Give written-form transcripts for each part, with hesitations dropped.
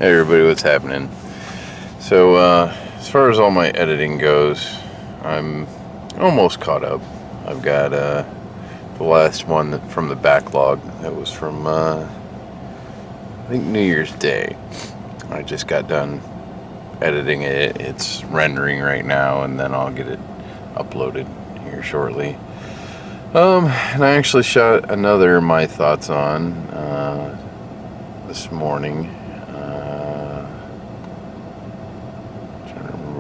Hey everybody, what's happening? So, as far as all my editing goes, I'm almost caught up. I've got the last one from the backlog that was from, I think New Year's Day. I just got done editing it. It's rendering right now, and then I'll get it uploaded here shortly. And I actually shot another My Thoughts On this morning.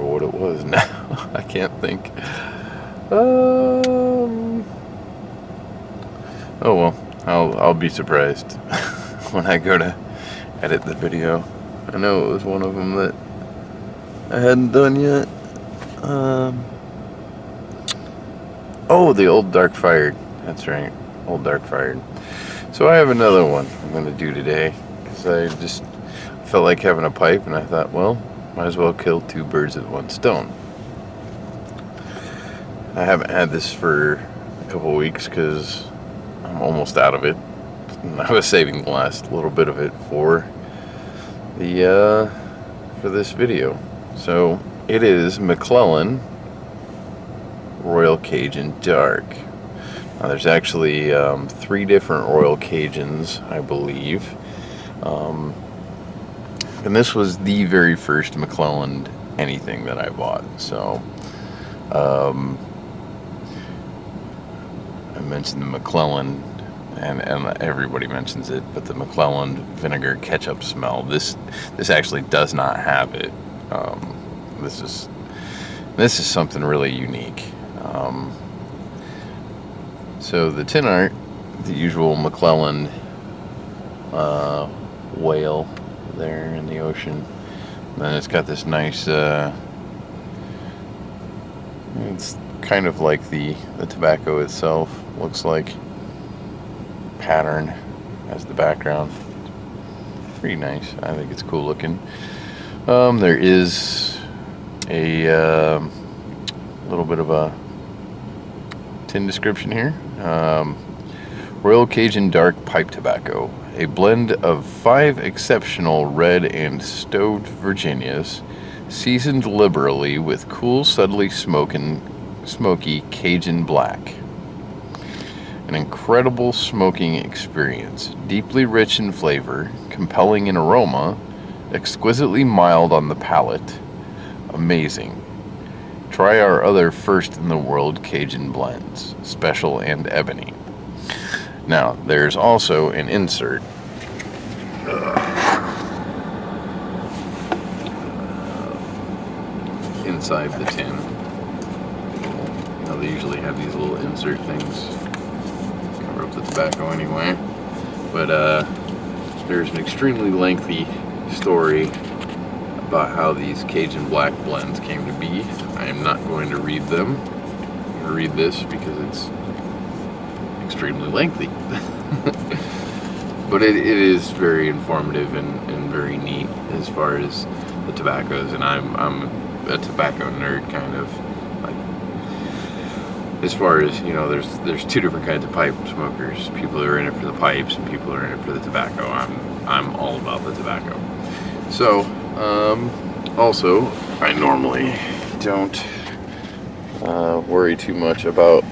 What it was now. I can't think. Oh well, I'll be surprised when I go to edit the video. I know it was one of them that I hadn't done yet. Oh, the Old Dark Fired. That's right, Old Dark Fired. So I have another one I'm going to do today because I just felt like having a pipe, and I thought, well, might as well kill two birds with one stone. I haven't had this for a couple weeks because I'm almost out of it. And I was saving the last little bit of it for this video. So it is McCleland Royal Cajun Dark. Now there's actually 3 different Royal Cajuns, I believe. And this was the very first McCleland anything that I bought. So, I mentioned the McCleland, and everybody mentions it, but the McCleland vinegar ketchup smell. This actually does not have it. This is something really unique. So the tin art, the usual McCleland whale there in the ocean. And then it's got this nice it's kind of like the tobacco itself, looks like, pattern as the background. Pretty nice. I think it's cool looking. There is a little bit of a tin description here. Royal Cajun Dark Pipe Tobacco, a blend of 5 exceptional red and stoved Virginias, seasoned liberally with cool, subtly smoky Cajun black. An incredible smoking experience, deeply rich in flavor, compelling in aroma, exquisitely mild on the palate. Amazing. Try our other first-in-the-world Cajun blends, Special and Ebony. Now, there's also an insert. Inside the tin. You know, they usually have these little insert things. Cover up the tobacco anyway. But there's an extremely lengthy story about how these Cajun black blends came to be. I am not going to read them. I'm going to read this because it's extremely lengthy. But it is very informative and very neat as far as the tobaccos, and I'm a tobacco nerd, kind of. Like, as far as, you know, there's 2 different kinds of pipe smokers. People who are in it for the pipes and people who are in it for the tobacco. I'm all about the tobacco. So also, I normally don't worry too much about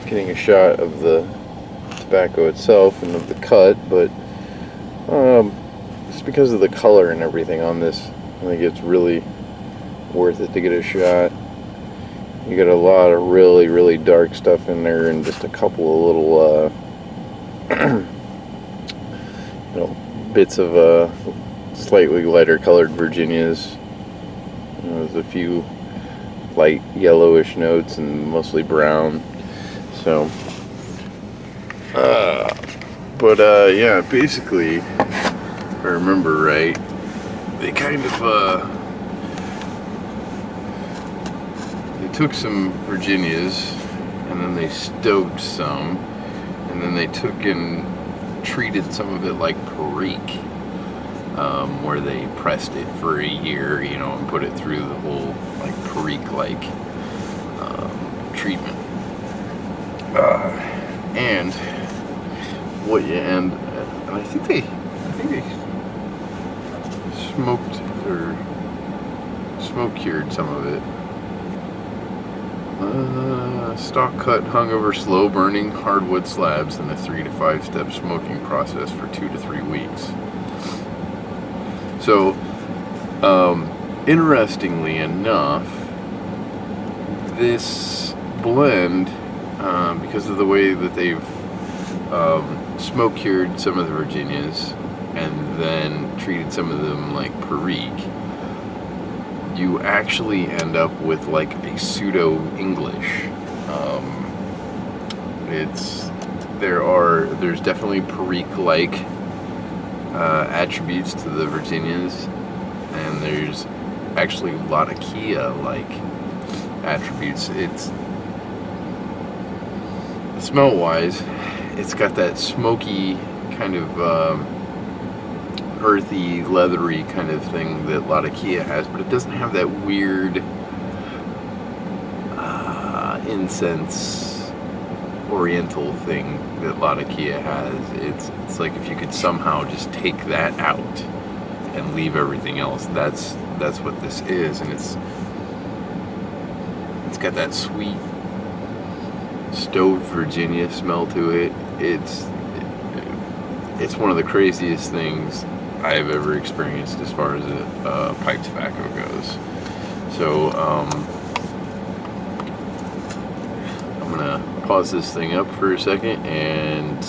getting a shot of the tobacco itself and of the cut, but just because of the color and everything on this, I think it's really worth it to get a shot. You get a lot of really, really dark stuff in there, and just a couple of little you know, bits of slightly lighter colored Virginias. You know, there's a few light yellowish notes and mostly brown. So yeah, basically, if I remember right, they kind of they took some Virginias and then they stoved some, and then they took and treated some of it like Perique, where they pressed it for a year, you know, and put it through the whole like Perique-like treatment. And what you end, and I think they smoked or smoke cured some of it. Stock cut hung over slow burning hardwood slabs in a 3 to 5 step smoking process for 2 to 3 weeks. So, interestingly enough, this blend, because of the way that they've smoke cured some of the Virginias and then treated some of them like Perique, you actually end up with like a pseudo English. There's definitely Perique like attributes to the Virginias, and there's actually a lot of Kia like attributes. It's smell wise, it's got that smoky kind of earthy, leathery kind of thing that a lot of Kia has, but it doesn't have that weird incense oriental thing that a lot of Kia has. It's like if you could somehow just take that out and leave everything else, that's what this is. And it's got that sweet stove Virginia smell to it. It's one of the craziest things I've ever experienced as far as pipe tobacco goes. So I'm gonna pause this thing up for a second and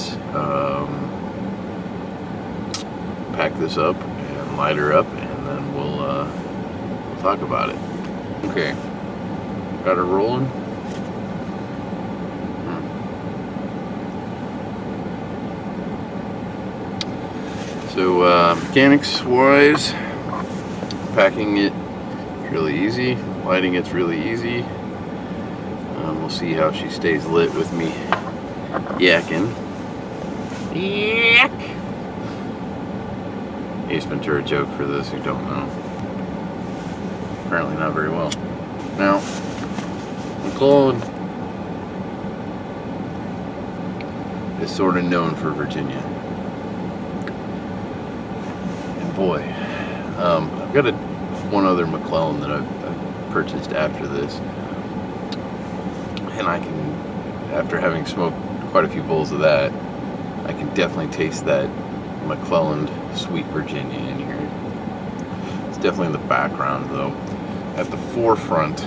pack this up and light her up, and then we'll talk about it. Okay, got her rolling. So mechanics wise, packing it really easy, lighting it's really easy. We'll see how she stays lit with me yakking. Yak! Ace Ventura joke for those who don't know. Apparently not very well. Now, McCleland is sort of known for Virginia. Boy, I've got one other McCleland that I've purchased after this, and I can, after having smoked quite a few bowls of that, I can definitely taste that McCleland Sweet Virginia in here. It's definitely in the background though. At the forefront,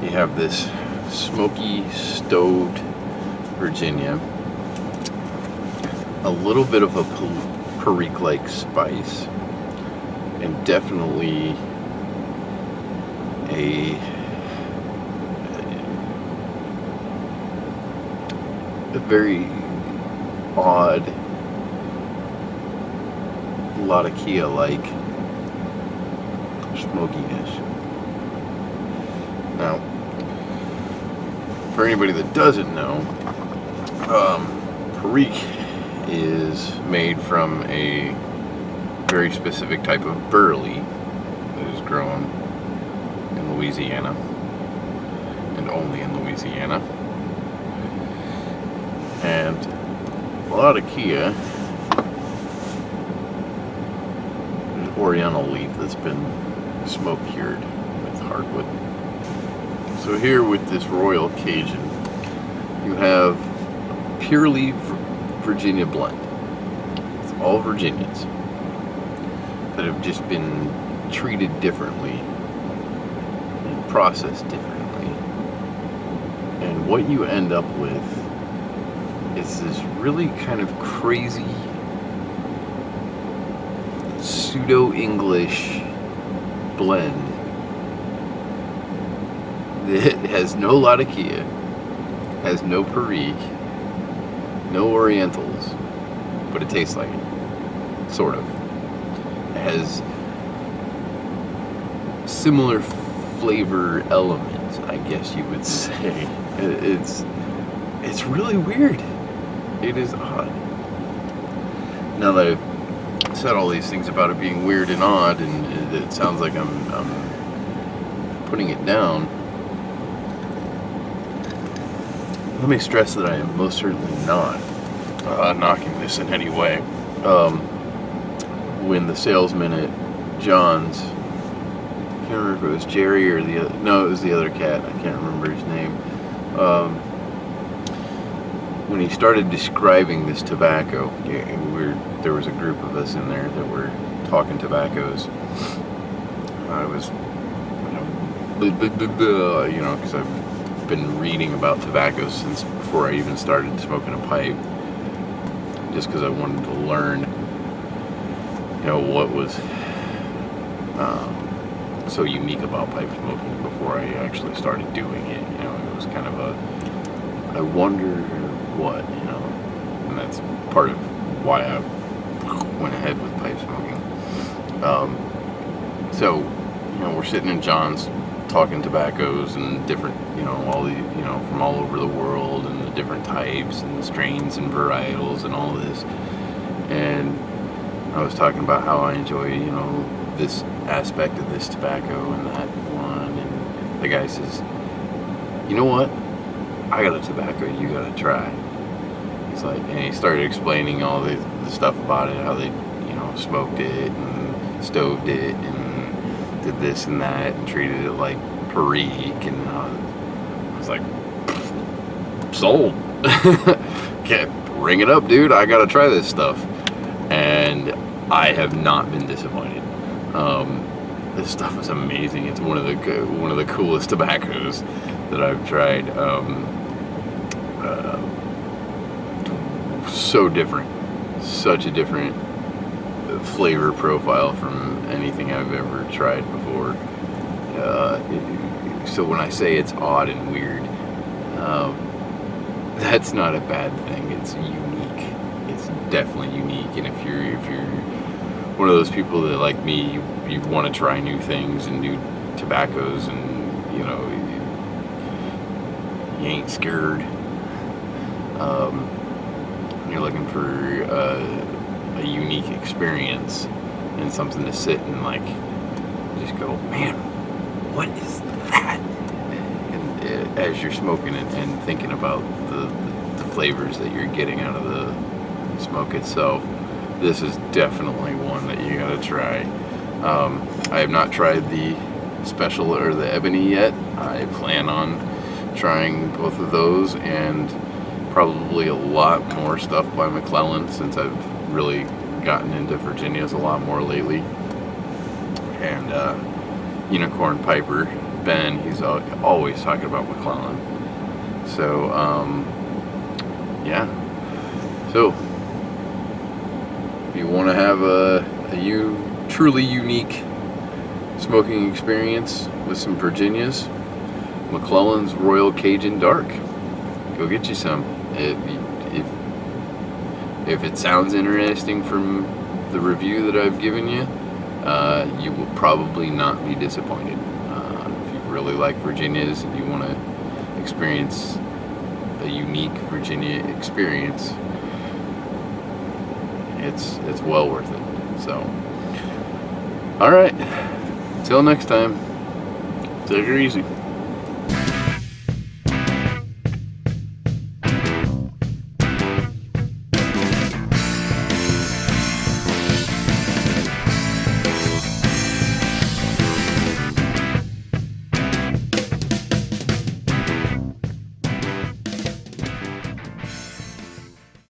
you have this smoky stoved Virginia, a little bit of a Perique-like spice, and definitely a very odd Latakia-like smokiness. Now, for anybody that doesn't know, Perique is made from a very specific type of burley that is grown in Louisiana, and only in Louisiana. And a lot of Kia is Oriental leaf that's been smoke cured with hardwood. So here with this Royal Cajun, you have purely Virginia blend. It's all Virginians that have just been treated differently and processed differently. And what you end up with is this really kind of crazy pseudo-English blend that has no Latakia, has no Perique, no Orientals, but it tastes like it, sort of. It has similar flavor elements, I guess you would say. It's really weird. It is odd. Now that I've said all these things about it being weird and odd, and it sounds like I'm putting it down, let me stress that I am most certainly not knocking this in any way. when the salesman at John's, I can't remember if it was Jerry or the other, no, it was the other cat, I can't remember his name, when he started describing this tobacco, there was a group of us in there that were talking tobaccos. I was, because I've been reading about tobacco since before I even started smoking a pipe, just because I wanted to learn, what was so unique about pipe smoking before I actually started doing it. It was kind of I wonder what, and that's part of why I went ahead with pipe smoking. So, we're sitting in John's talking tobaccos and different, all the, from all over the world, and the different types and strains and varietals and all this. And I was talking about how I enjoy, this aspect of this tobacco and that one. And the guy says, "You know what? I got a tobacco you gotta try." He's like, and he started explaining all the stuff about it, how they, smoked it and stoved it and did this and that and treated it like Perique, and I was like, sold. Ring it up, dude. I gotta try this stuff. And I have not been disappointed. This stuff is amazing. It's one of the coolest tobaccos that I've tried. So different, such a different flavor profile from anything I've ever tried before. So when I say it's odd and weird, that's not a bad thing. It's unique. It's definitely unique. And if you're one of those people that, like me, you want to try new things and new tobaccos, and you ain't scared. You're looking for a unique experience and something to sit and just go, man, what is that? And as you're smoking it and thinking about the flavors that you're getting out of the smoke itself, this is definitely one that you gotta try. I have not tried the special or the ebony yet. I plan on trying both of those, and probably a lot more stuff by McCleland, since I've really gotten into Virginias a lot more lately. And Unicorn Piper, Ben, he's always talking about McCleland. So, yeah. So, if you want to have a truly unique smoking experience with some Virginias, McClelland's Royal Cajun Dark. Go get you some. If it sounds interesting from the review that I've given you, you will probably not be disappointed. If you really like Virginias and you want to experience a unique Virginia experience, it's well worth it. So, all right, till next time, take it easy.